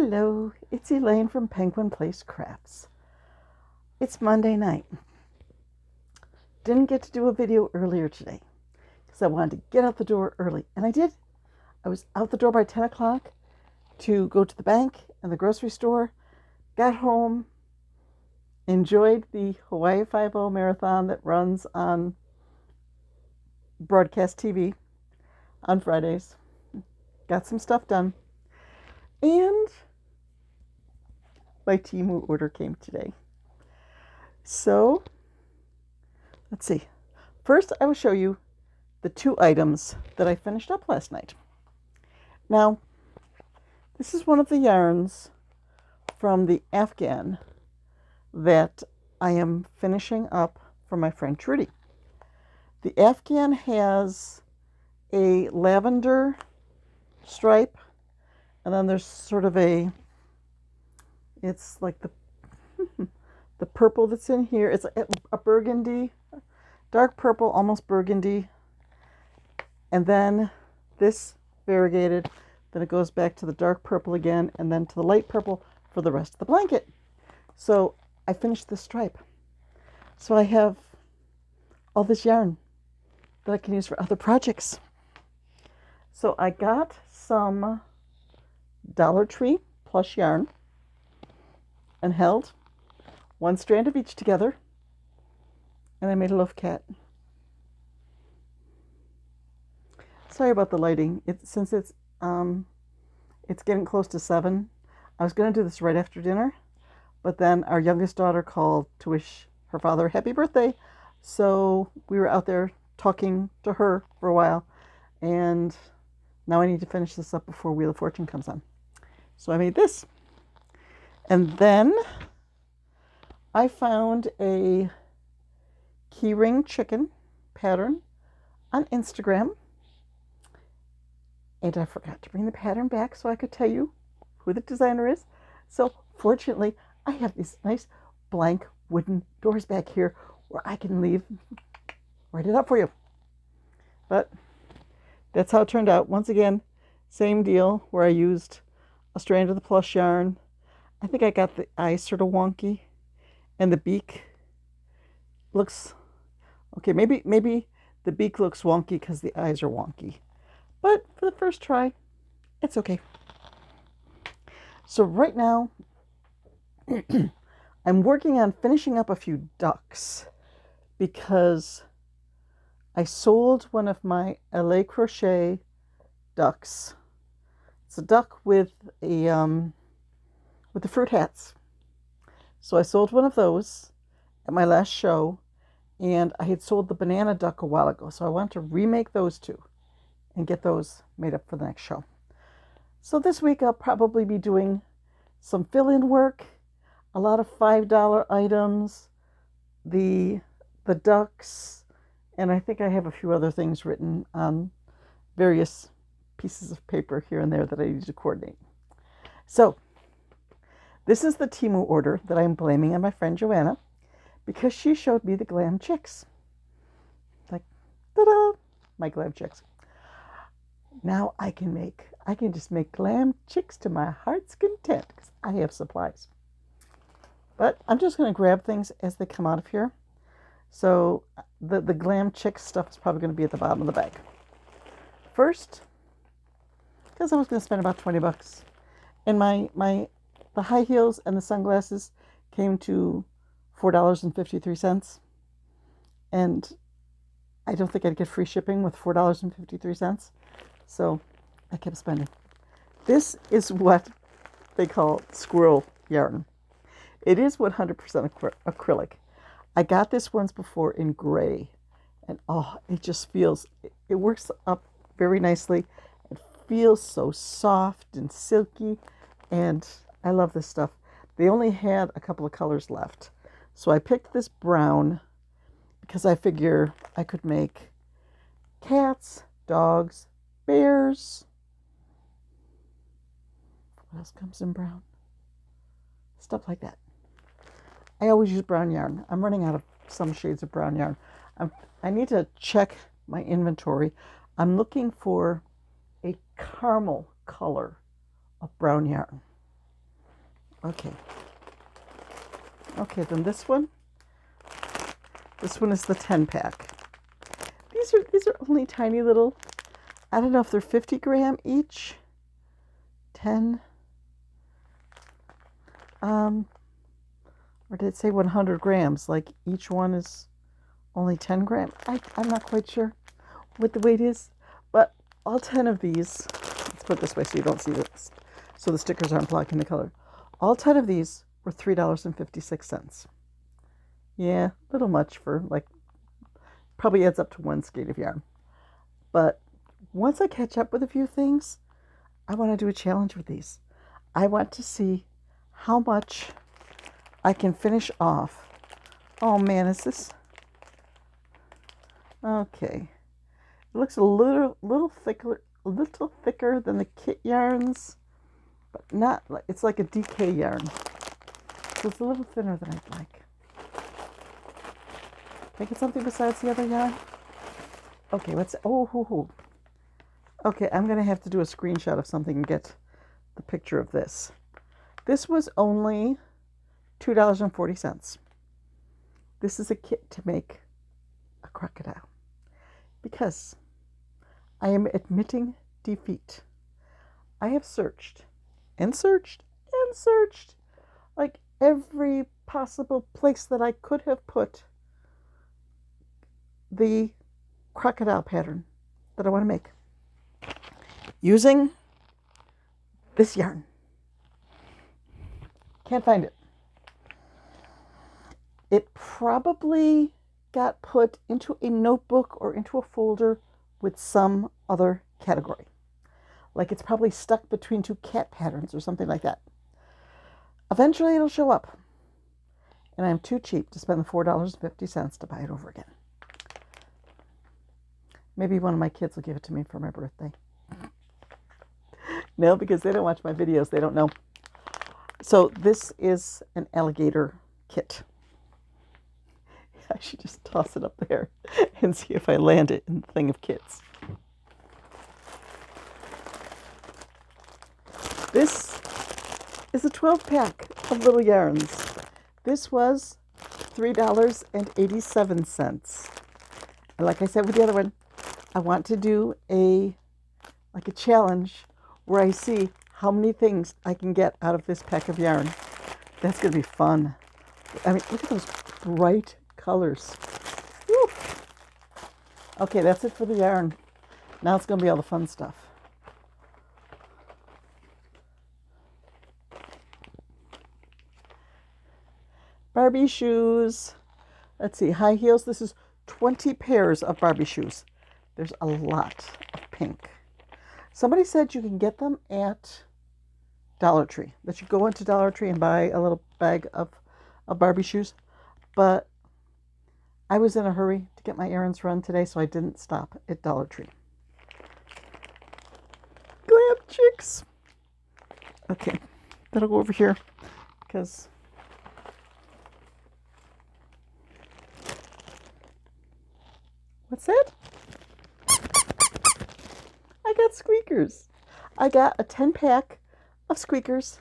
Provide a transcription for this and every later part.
Hello, it's Elaine from Penguin Place Crafts. It's Monday night. Didn't get to do a video earlier today because I wanted to get out the door early, and I did. I was out the door by 10 o'clock to go to the bank and the grocery store, got home, enjoyed the Hawaii 5-0 marathon that runs on broadcast TV on Fridays, got some stuff done, and my Temu order came today. So, let's see. First, I will show you the 2 items that I finished up last night. Now, this is one of the yarns from the Afghan that I am finishing up for my friend Trudy. The Afghan has a lavender stripe, and then there's sort of it's like the purple that's in here. It's a burgundy, dark purple, almost burgundy. And then this variegated, then it goes back to the dark purple again, and then to the light purple for the rest of the blanket. So I finished this stripe. So I have all this yarn that I can use for other projects. So I got some Dollar Tree plush yarn and held one strand of each together, and I made a Loaf Cat. Sorry about the lighting. Since it's getting close to 7. I was going to do this right after dinner, but then our youngest daughter called to wish her father a happy birthday, so we were out there talking to her for a while, and now I need to finish this up before Wheel of Fortune comes on. So I made this. And then I found a keyring chicken pattern on Instagram. And I forgot to bring the pattern back so I could tell you who the designer is. So fortunately, I have these nice blank wooden doors back here where I can write it up for you. But that's how it turned out. Once again, same deal where I used a strand of the plush yarn. I think I got the eyes sort of wonky, and the beak looks okay. Maybe the beak looks wonky because the eyes are wonky, but for the first try, it's okay. So right now, I'm working on finishing up a few ducks because I sold one of my Allez Crochet ducks. It's a duck with the fruit hats. So I sold one of those at my last show, and I had sold the banana duck a while ago. So I want to remake those 2 and get those made up for the next show. So this week I'll probably be doing some fill-in work, a lot of $5 items, the ducks, and I think I have a few other things written on various pieces of paper here and there that I need to coordinate. So this is the Temu order that I'm blaming on my friend Joanna because she showed me the Glam Chicks. Like, ta-da, my Glam Chicks. Now I can just make Glam Chicks to my heart's content because I have supplies. But I'm just going to grab things as they come out of here. So the Glam Chick stuff is probably going to be at the bottom of the bag. First, because I was going to spend about $20. And the high heels and the sunglasses came to $4.53. And I don't think I'd get free shipping with $4.53. So I kept spending. This is what they call squirrel yarn. It is 100% acrylic. I got this once before in gray, and it just feels, it works up very nicely. It feels so soft and silky, and I love this stuff. They only had a couple of colors left, so I picked this brown because I figure I could make cats, dogs, bears. What else comes in brown? Stuff like that. I always use brown yarn. I'm running out of some shades of brown yarn. I need to check my inventory. I'm looking for a caramel color of brown yarn. Okay. Okay, then this one. This one is the 10-pack. These are only tiny little, I don't know if they're 50 gram each. 10. Or did it say 100 grams? Like each one is only 10 grams? I'm not quite sure what the weight is. But all 10 of these, let's put it this way so you don't see this, so the stickers aren't blocking the color. All 10 of these were $3.56. Yeah, a little much for, like, probably adds up to one skate of yarn. But once I catch up with a few things, I want to do a challenge with these. I want to see how much I can finish off. Oh man, is this... Okay. It looks a little thicker than the kit yarns, but not like, it's like a DK yarn. So it's a little thinner than I'd like. Make it something besides the other yarn. Okay, let's, Okay, I'm going to have to do a screenshot of something and get the picture of this. This was only $2.40. This is a kit to make a crocodile. Because I am admitting defeat. I have searched and searched and searched, like every possible place that I could have put the crocodile pattern that I want to make using this yarn. Can't find it. It probably got put into a notebook or into a folder with some other category. Like it's probably stuck between two cat patterns or something like that. Eventually it'll show up. And I'm too cheap to spend the $4.50 to buy it over again. Maybe one of my kids will give it to me for my birthday. No, because they don't watch my videos. They don't know. So this is an alligator kit. I should just toss it up there and see if I land it in the thing of kits. This is a 12-pack of little yarns. This was $3.87. And like I said with the other one, I want to do a challenge where I see how many things I can get out of this pack of yarn. That's going to be fun. I mean, look at those bright colors. Woo. Okay, that's it for the yarn. Now it's going to be all the fun stuff. Barbie shoes. Let's see, high heels. This is 20 pairs of Barbie shoes. There's a lot of pink. Somebody said you can get them at Dollar Tree. That you go into Dollar Tree and buy a little bag of Barbie shoes. But I was in a hurry to get my errands run today, so I didn't stop at Dollar Tree. Glam Chicks. Okay, that'll go over here because what's that? I got squeakers. I got a 10-pack of squeakers.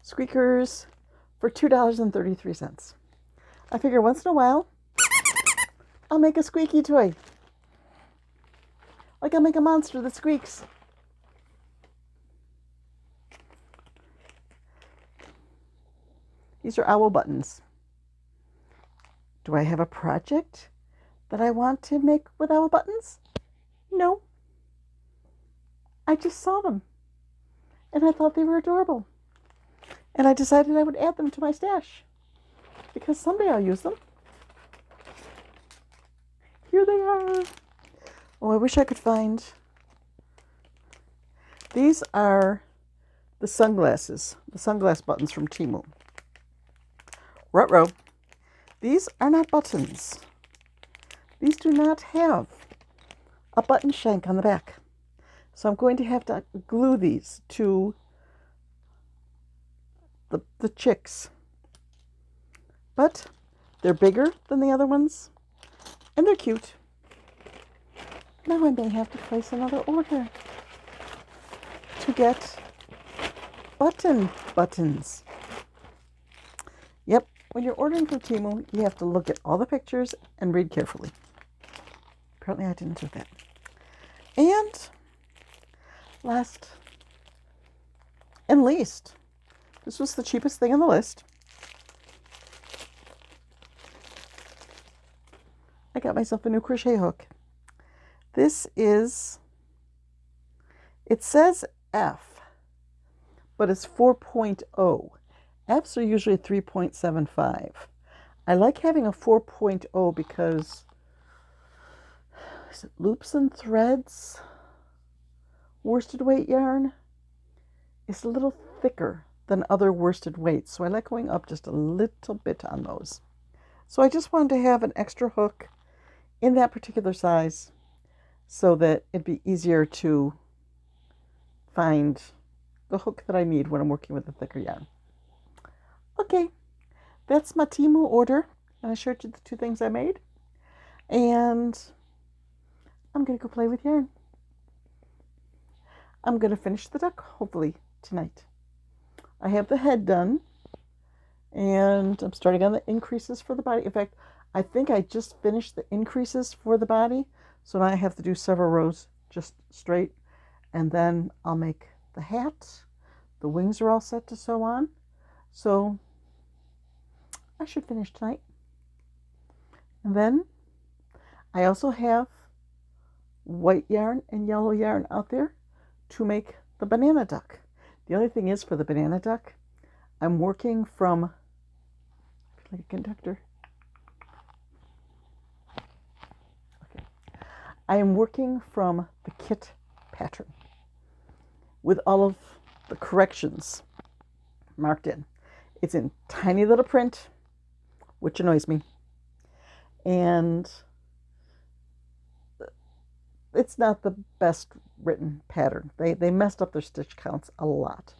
Squeakers for $2.33. I figure once in a while, I'll make a squeaky toy. Like I'll make a monster that squeaks. These are owl buttons. Do I have a project that I want to make with owl buttons? No. I just saw them and I thought they were adorable. And I decided I would add them to my stash because someday I'll use them. Here they are. Oh, I wish I could find. These are the sunglasses, the sunglass buttons from Temu. Ruh-roh. These are not buttons. These do not have a button shank on the back. So I'm going to have to glue these to the chicks. But they're bigger than the other ones, and they're cute. Now I may have to place another order to get buttons. Yep, when you're ordering from Temu, you have to look at all the pictures and read carefully. Apparently I didn't do that. And last and least, this was the cheapest thing on the list. I got myself a new crochet hook. This is, it says F, but it's 4.0. Fs are usually 3.75. I like having a 4.0 because is it loops and threads? Worsted weight yarn is a little thicker than other worsted weights, so I like going up just a little bit on those. So I just wanted to have an extra hook in that particular size so that it'd be easier to find the hook that I need when I'm working with a thicker yarn. Okay, that's my Temu order, and I showed you the two things I made, and I'm going to go play with yarn. I'm going to finish the duck, hopefully, tonight. I have the head done, and I'm starting on the increases for the body. In fact, I think I just finished the increases for the body, so now I have to do several rows just straight, and then I'll make the hat. The wings are all set to sew on, so I should finish tonight. And then I also have white yarn and yellow yarn out there to make the banana duck. The only thing is, for the banana duck, I'm working from, I feel like a conductor. Okay. I am working from the kit pattern with all of the corrections marked in. It's in tiny little print, which annoys me. And it's not the best written pattern. They messed up their stitch counts a lot.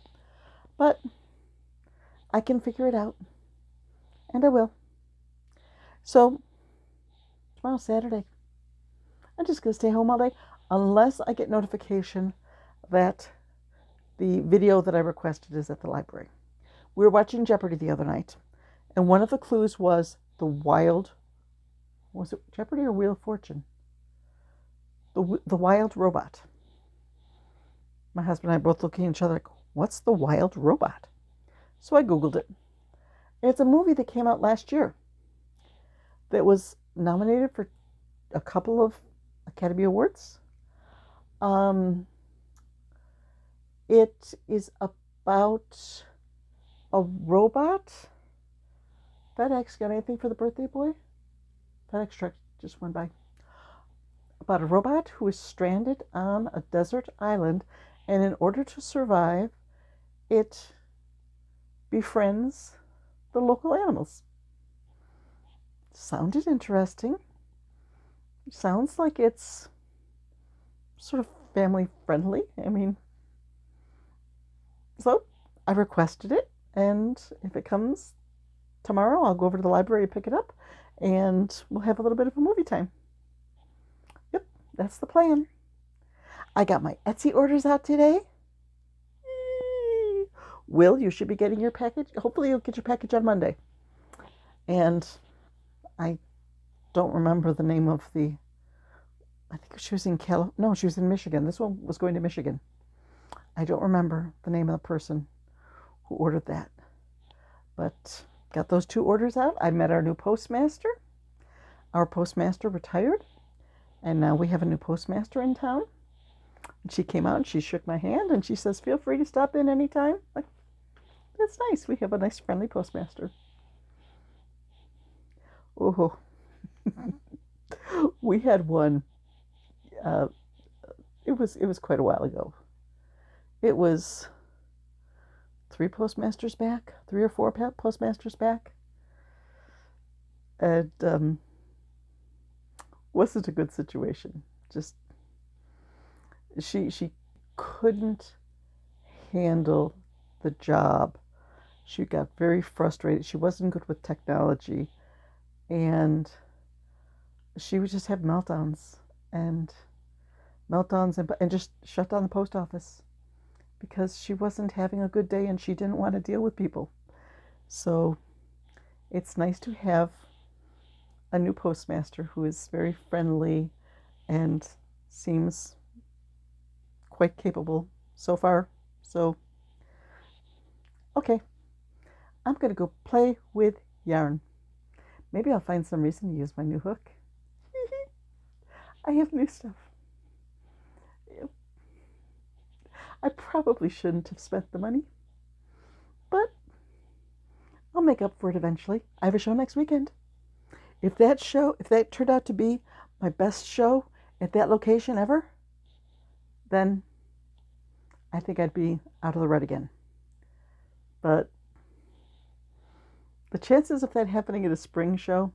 But I can figure it out. And I will. So, tomorrow's Saturday. I'm just going to stay home all day unless I get notification that the video that I requested is at the library. We were watching Jeopardy the other night, and one of the clues was the wild, was it Jeopardy or Wheel of Fortune? The wild robot. My husband and I both looking at each other like, what's the wild robot? So I Googled it. It's a movie that came out last year that was nominated for a couple of Academy Awards. It is about a robot. FedEx got anything for the birthday boy? FedEx truck just went by. About a robot who is stranded on a desert island, and in order to survive, it befriends the local animals. Sounded interesting. Sounds like it's sort of family friendly. I mean, so I requested it, and if it comes tomorrow, I'll go over to the library and pick it up, and we'll have a little bit of a movie time. Yep, that's the plan. I got my Etsy orders out today. Will, you should be getting your package. Hopefully you'll get your package on Monday. And I don't remember the name of the, I think she was in no, she was in Michigan. This one was going to Michigan. I don't remember the name of the person who ordered that. But got those two orders out. I met our new postmaster. Our postmaster retired, and now we have a new postmaster in town. And she came out and she shook my hand and she says, feel free to stop in anytime. Like, that's nice. We have a nice friendly postmaster. Oh, we had one. It was quite a while ago. It was 3 postmasters back, 3 or 4 postmasters back. And wasn't a good situation. Just she couldn't handle the job. She got very frustrated. She wasn't good with technology, and she would just have meltdowns and just shut down the post office because she wasn't having a good day and she didn't want to deal with people. So it's nice to have a new postmaster who is very friendly and seems quite capable so far. So, okay, I'm going to go play with yarn. Maybe I'll find some reason to use my new hook. I have new stuff. I probably shouldn't have spent the money, but I'll make up for it eventually. I have a show next weekend. If that turned out to be my best show at that location ever, then I think I'd be out of the rut again. But the chances of that happening at a spring show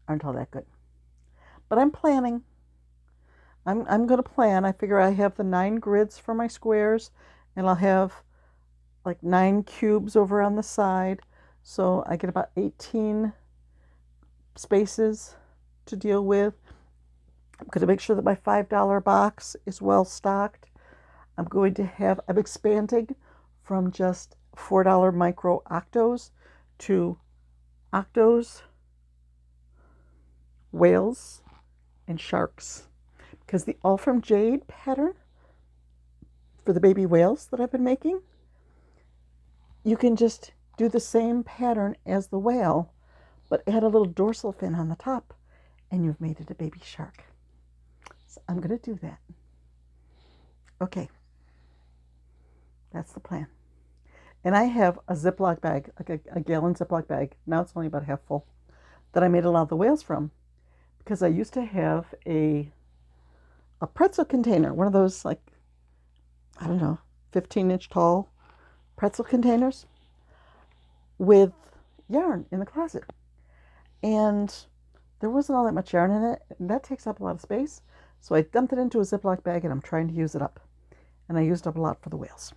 aren't all that good. But I'm planning. I'm going to plan. I figure I have the 9 grids for my squares, and I'll have like 9 cubes over on the side. So I get about 18 spaces to deal with. I'm going to make sure that my $5 box is well stocked. I'm expanding from just $4 micro octos to octos, whales, and sharks. Because the All From Jade pattern for the baby whales that I've been making, you can just do the same pattern as the whale, but add a little dorsal fin on the top, and you've made it a baby shark. So I'm going to do that. Okay. That's the plan. And I have a Ziploc bag, like a gallon Ziploc bag. Now it's only about half full, that I made a lot of the whales from. Because I used to have a pretzel container, one of those, like, I don't know, 15-inch tall pretzel containers with yarn in the closet. And there wasn't all that much yarn in it, and that takes up a lot of space. So I dumped it into a Ziploc bag, and I'm trying to use it up. And I used up a lot for the whales.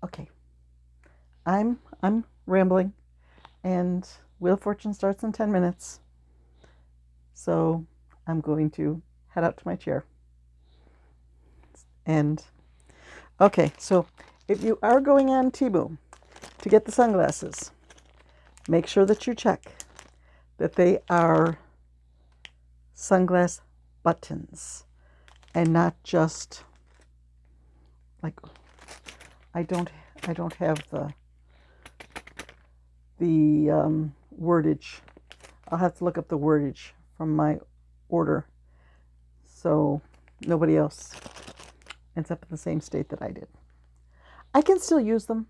Okay. I'm rambling, and Wheel of Fortune starts in 10 minutes. So I'm going to head out to my chair. And, okay, so if you are going on Temu to get the sunglasses, make sure that you check that they are sunglass buttons and not just like, I don't have the wordage. I'll have to look up the wordage from my order so nobody else ends up in the same state that I did. I can still use them.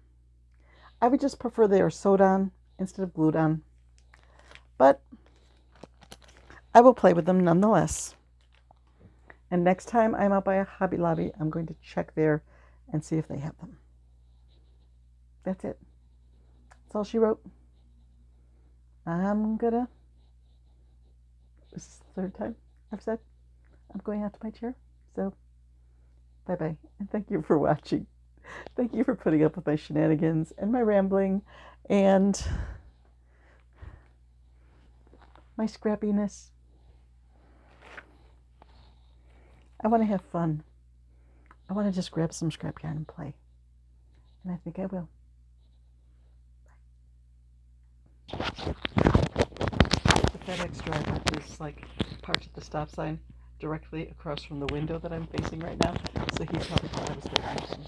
I would just prefer they are sewed on instead of glued on. But I will play with them nonetheless. And next time I'm out by a Hobby Lobby, I'm going to check there and see if they have them. That's it. That's all she wrote. This is the 3rd time I've said I'm going out to my chair. So, bye-bye. And thank you for watching. Thank you for putting up with my shenanigans and my rambling and my scrappiness. I want to have fun. I want to just grab some scrap yarn and play. And I think I will. The FedEx driver is like parked at the stop sign directly across from the window that I'm facing right now. So he probably thought I was waiting for him.